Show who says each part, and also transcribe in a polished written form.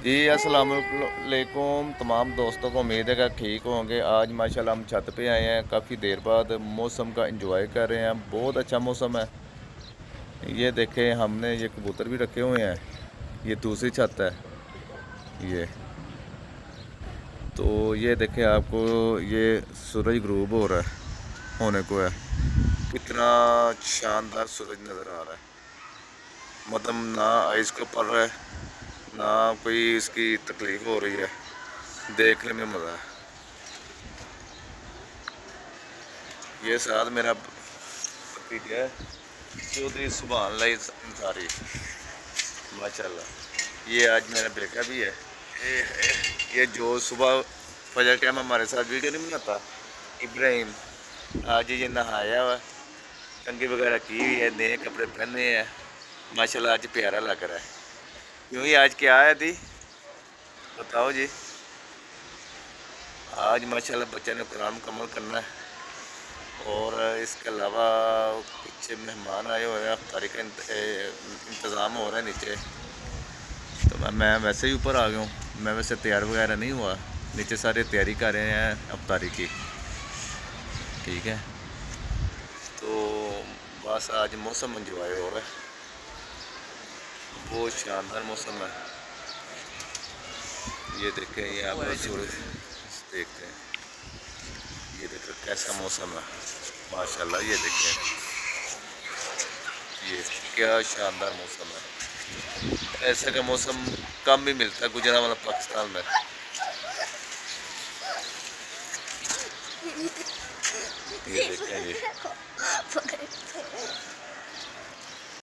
Speaker 1: जी अस्सलाम वालेकुम तमाम दोस्तों को। उम्मीद है कि ठीक होंगे। आज माशाल्लाह हम छत पे आए हैं, काफ़ी देर बाद मौसम का एंजॉय कर रहे हैं। बहुत अच्छा मौसम है। ये देखें, हमने ये कबूतर भी रखे हुए हैं। ये दूसरी छत है। ये तो ये देखें, आपको ये सूरज ग्रूब हो रहा है, होने को है। कितना शानदार सूरज नज़र आ रहा है। मतलब ना आइस के पड़ रहा है, ना कोई इसकी तकलीफ हो रही है। देखने में मज़ा है। ये साथ मेरा भतीजा है, चौधरी सुभान अल्लाह अंसारी, माशाल्लाह। ये आज मेरा बेटा भी है। ये जो सुबह फजर टाइम हमारे साथ वीडियो नहीं बनाता, इब्राहिम, आज ये नहाया हुआ, कंघी वगैरह की हुई है, नए कपड़े पहने हैं, माशाल्लाह। आज प्यारा लग रहा है। क्यों ही आज क्या है दी, बताओ जी। आज माशाल्लाह बच्चे ने कुरान मुकम्मल करना है। और इसके अलावा पीछे मेहमान आए हुए हैं, अफ्तारी का इंतज़ाम हो रहा है नीचे। तो मैं वैसे ही ऊपर आ गया हूँ। मैं वैसे तैयार वगैरह नहीं हुआ, नीचे सारे तैयारी कर रहे हैं अफ्तारी की। ठीक है, तो बस आज मौसम एंजॉय हो रहा है, बहुत शानदार मौसम है। ये देखें, ये आप सूरज देखते हैं। ये देखो कैसा मौसम है, माशाल्लाह। ये देखें, ये क्या शानदार मौसम है। ऐसे का मौसम कम ही मिलता है गुजरात वाला पाकिस्तान में। ये देखें, ये